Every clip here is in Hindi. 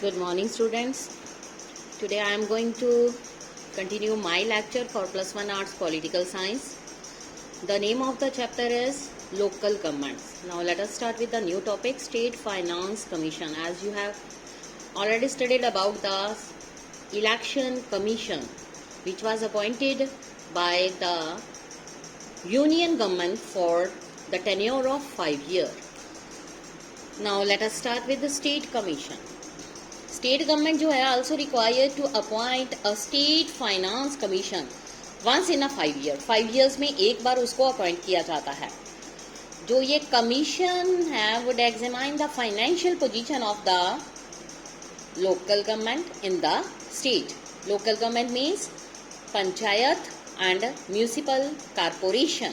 Good morning, students. Today I am going to continue my lecture for Plus One Arts Political Science. The name of the chapter is Local Governments. Now let us start with the new topic, State Finance Commission. As you have already studied about the Election Commission, which was appointed by the Union government for the tenure of 5 years. Now let us start with the State Commission. State government जो है also required to appoint a state finance commission once in a 5 years में एक बार उसको अपॉइंट किया जाता है. जो ये कमीशन है would examine the financial position of the local government in the state. Local government means panchayat and municipal corporation.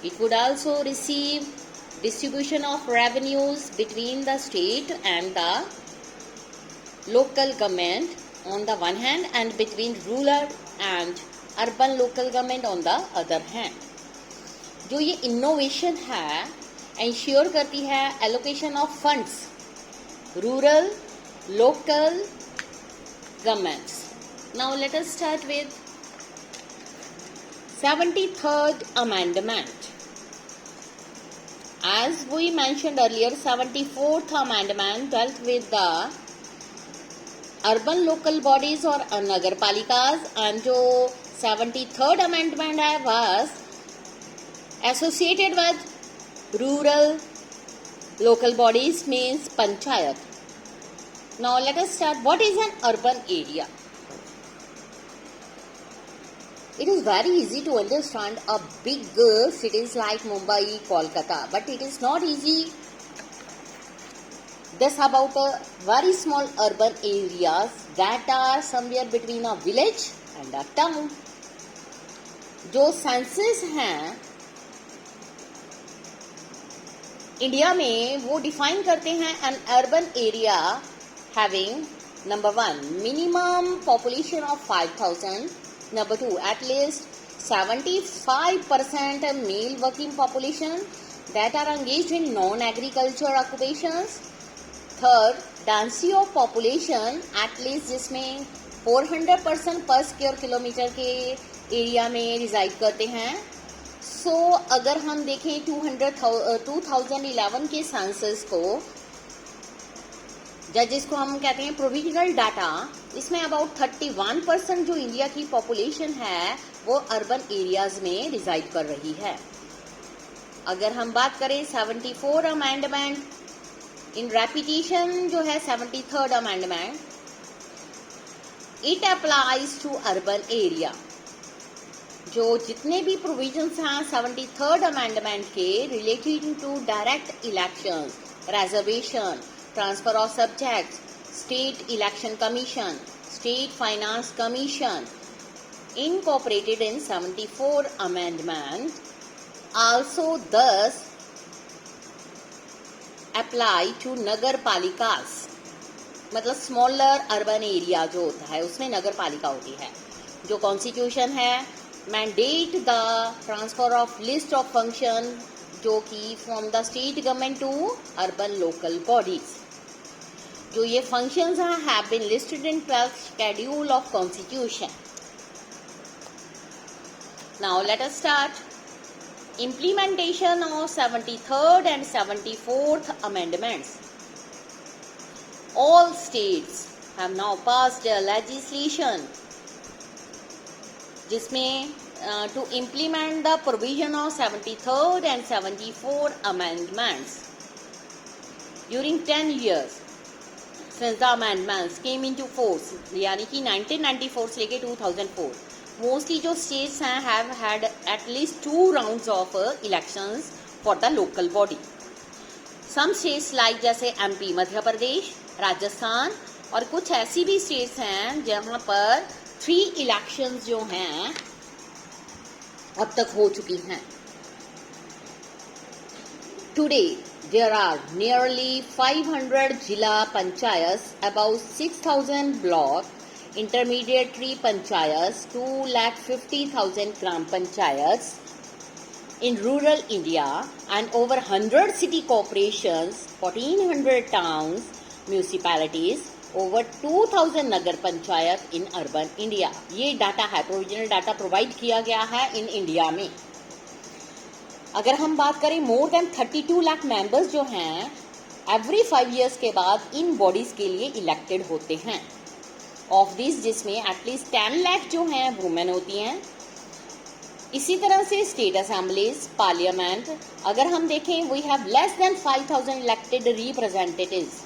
It would also receive distribution of revenues between the state and the local government on the one hand and between rural and urban local government on the other hand. जो ये innovation है ensure करती है allocation of funds rural local governments. Now let us start with 73rd amendment. As we mentioned earlier, 74th amendment dealt with the urban local bodies or nagar palikas, and जो 73rd amendment है was associated with rural local bodies means panchayat. Now let us start. What is an urban area? It is very easy to understand a big cities like Mumbai, Kolkata, but it is not easy this about a very small urban areas that are somewhere between a village and a town. जो सेंसस हैं इंडिया में वो डिफाइन करते हैं N urban area having number 1 minimum population of 5,000. Number 2, at least 75% male working population that are engaged in non-agriculture occupations. Third, density of population at least जिसमें 400% per square kilometer के एरिया में रिजाइड करते हैं. सो अगर हम देखें 2011 के सेंसस को जिसको हम कहते हैं प्रोविजनल डाटा, इसमें अबाउट 31% जो इंडिया की पॉपुलेशन है वो अर्बन एरियाज में रिजाइड कर रही है. अगर हम बात करें 74 अमेंडमेंट इन रेपिटेशन जो है 73rd amendment, it applies to urban area. जो जितने भी प्रोविजंस हैं 73rd अमेंडमेंट के related to direct elections, reservation, transfer of subjects, state election commission, state finance commission incorporated in 74 amendment also thus apply to nagar palikas. मतलब स्मॉलर अर्बन एरिया जो होता है उसमें नगर पालिका होती है. जो कॉन्स्टिट्यूशन है mandate the transfer of list of function जो कि from the state government to urban local bodies. जो ये फंक्शंस हैं have been listed in 12th schedule of constitution. Now let us start implementation of 73rd and 74th amendments. All states have now passed a legislation जिसमें to implement the provision of 73rd and 74th amendments during 10 years since the amendments came into force, यानी कि 1994 से लेके 2004. मोस्टली जो स्टेट्स हैं have had at least 2 rounds of elections for the local body. Some states like जैसे एमपी मध्य प्रदेश, राजस्थान और कुछ ऐसी भी स्टेट्स हैं जहां पर 3 इलेक्शंस जो हैं अब तक हो चुकी हैं. Today there are nearly 500 Jilla Panchayats, about 6,000 block intermediary panchayats, 250,000 Gram Panchayats in rural India, and over 100 city corporations, 1,400 towns, municipalities, over 2000 Nagar panchayat in urban India. ये डाटा है, प्रोविजनल डाटा प्रोवाइड किया गया है इन इंडिया में। अगर हम बात करें मोर देन 32 लाख मेंबर्स जो हैं एवरी 5 ईयर्स के बाद इन बॉडीज के लिए इलेक्टेड होते हैं। ऑफ दिस जिसमें एटलीस्ट 10 लाख जो हैं वुमेन होती हैं। इसी तरह से स्टेट असेंबलीज, पार्लियामेंट, अगर हम देखें we have less than 5000 elected representatives.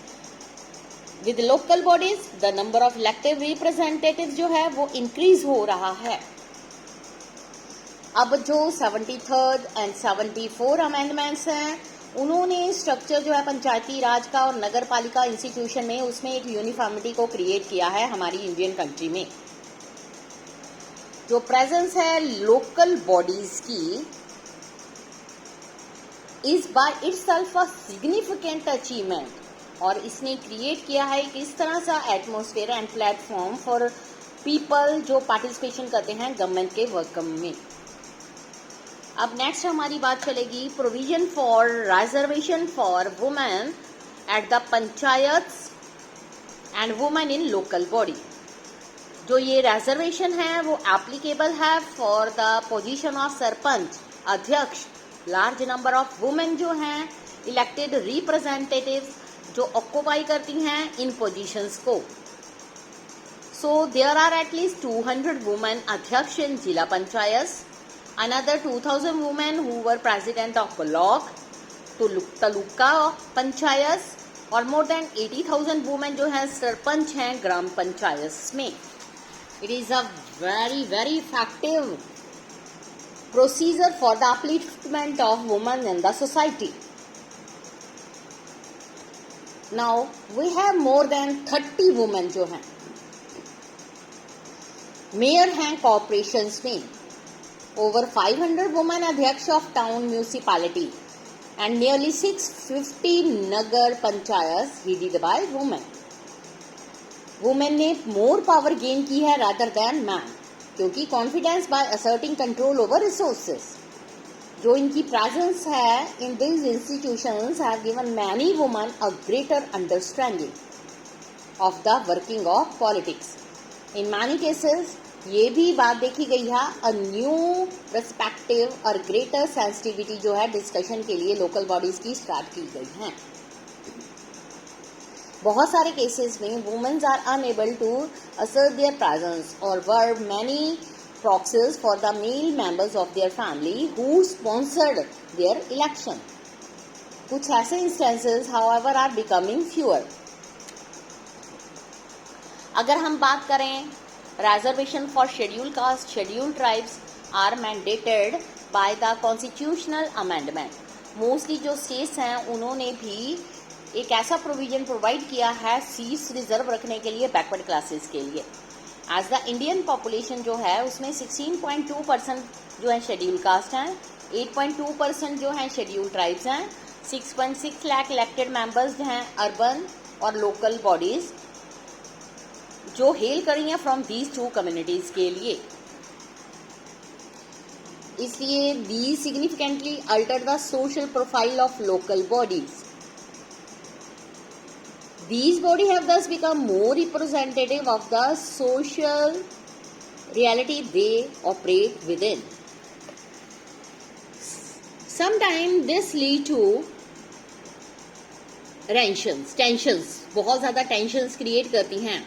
With local bodies the number of elected representative जो है वो इंक्रीज हो रहा है। अब जो 73rd एंड 74 अमेंडमेंट्स हैं उन्होंने स्ट्रक्चर जो है पंचायती राज का और नगर पालिका इंस्टीट्यूशन में उसमें एक यूनिफॉर्मिटी को क्रिएट किया है हमारी इंडियन कंट्री में। जो प्रेजेंस है लोकल बॉडीज की is by itself a significant achievement और इसने क्रिएट किया है कि इस तरह सा atmosphere and platform for people जो पार्टिसिपेशन करते हैं गवर्नमेंट के वर्क में। अब नेक्स्ट हमारी बात चलेगी provision for reservation for women at the panchayats and women in local body. जो ये रिजर्वेशन है वो एप्लीकेबल है for the position of sarpanch, अध्यक्ष, लार्ज नंबर ऑफ वुमेन जो हैं इलेक्टेड रिप्रेजेंटेटिव्स जो ऑक्युपाई करती हैं इन पोजीशंस को। So there are at least 200 women अध्यक्ष इन जिला panchayat, another 2000 women who were president of block, taluka panchayat और more than 80,000 women जो है सरपंच हैं ग्राम पंचायत में। It is a very very effective procedure for the upliftment of women in the society. Now we have more than 30 women जो हैं मेयर हैं कॉर्पोरेशंस में, over 500 women अध्यक्ष of town municipality and nearly 650 Nagar panchayat headed by women. Women ने मोर पावर गेन की है रादर देन मैन क्योंकि confidence by asserting control over resources जो इनकी प्रेजेंस है in this institutions have given many women a greater understanding of the working of politics. In many cases ये भी बात देखी गई है अ न्यू पर्सपेक्टिव और ग्रेटर सेंसिटिविटी जो है डिस्कशन के लिए लोकल बॉडीज की स्टार्ट की गई हैं। बहुत सारे केसेस में womens are unable to assert their presence और were many proxies for the male members of their family who sponsored their election. कुछ ऐसे instances however are becoming fewer. अगर हम बात करें reservation for schedule caste, schedule tribes are mandated by the constitutional amendment. Mostly जो स्टेट्स हैं उन्होंने भी एक ऐसा प्रोविजन प्रोवाइड किया है सीट्स रिजर्व रखने के लिए बैकवर्ड क्लासेस के लिए। एज द इंडियन पॉपुलेशन जो है उसमें 16.2% जो है शेड्यूल कास्ट हैं, 8.2% जो हैं शेड्यूल ट्राइब्स हैं, 6.6 लाख इलेक्टेड मेंबर्स हैं अर्बन और लोकल बॉडीज जो हेल करी हैं फ्रॉम दीज टू कम्युनिटीज के लिए। इसलिए the significantly alter the social profile of local bodies. These bodies have thus become more representative of the social reality they operate within. Sometimes this lead to tensions, बहुत ज़्यादा tensions create करती हैं।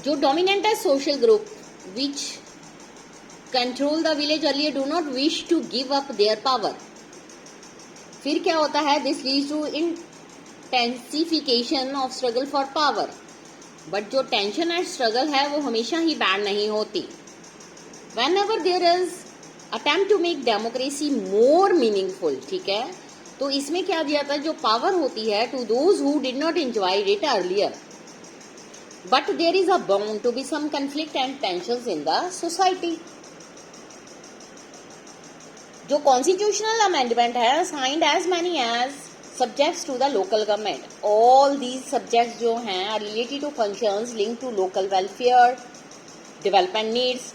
जो dominant है social group which control the village earlier do not wish to give up their power. फिर क्या होता है? This leads to intensification of struggle for power. But जो टेंशन एंड स्ट्रगल है वो हमेशा ही बैड नहीं होती। Whenever there is attempt to make democracy more meaningful, ठीक है, तो इसमें क्या दिया था जो पावर होती है to those who did not enjoy it earlier, but there is a bound to be some conflict and tensions in the society. जो कॉन्स्टिट्यूशनल अमेंडमेंट है signed as many as subjects to the local government. All these subjects जो हैं are related to functions linked to local welfare, development needs.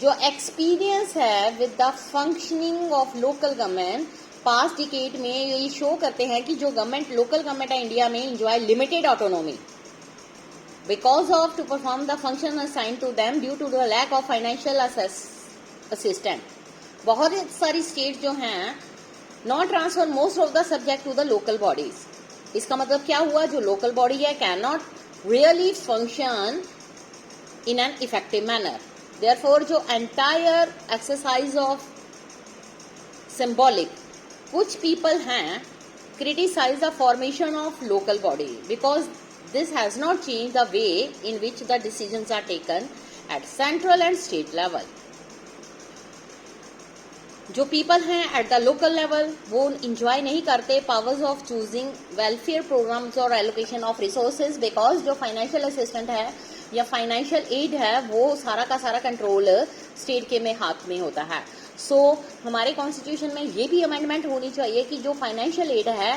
जो experience है with the functioning of local government past decade में ये शो करते हैं कि जो गवर्नमेंट लोकल गवर्नमेंट है इंडिया में enjoy limited autonomy because of to perform the function assigned to them due to the lack of financial assistance. बहुत सारी स्टेट जो हैं not transfer most of the subject to the local bodies. इसका मतलब क्या हुआ, जो लोकल बॉडी है can not really function in an effective manner. Therefore जो एंटायर एक्सरसाइज ऑफ symbolic, कुछ people हैं criticize the formation of local body because this has not changed the way in which the decisions are taken at central and state level. जो people हैं at the local level वो enjoy नहीं करते powers of choosing welfare programs और allocation of resources because जो financial assistance है या फाइनेंशियल एड है वो सारा का सारा कंट्रोल स्टेट के में हाथ में होता है। सो हमारे कॉन्स्टिट्यूशन में ये भी अमेंडमेंट होनी चाहिए कि जो फाइनेंशियल एड है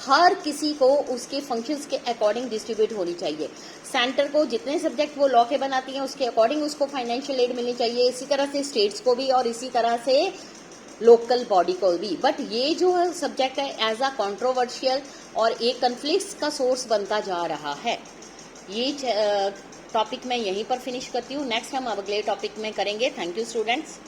हर किसी को उसके फंक्शंस के अकॉर्डिंग डिस्ट्रीब्यूट होनी चाहिए। सेंटर को जितने सब्जेक्ट वो लॉ के बनाती हैं उसके अकॉर्डिंग उसको फाइनेंशियल एड मिलनी चाहिए, इसी तरह से स्टेट्स को भी और इसी तरह से लोकल बॉडी को भी। बट ये जो है सब्जेक्ट है एज अ कंट्रोवर्शियल और एक कन्फ्लिक्ट्स का सोर्स बनता जा रहा है। ये टॉपिक मैं यहीं पर फिनिश करती हूँ, नेक्स्ट हम अगले टॉपिक में करेंगे। Thank you students.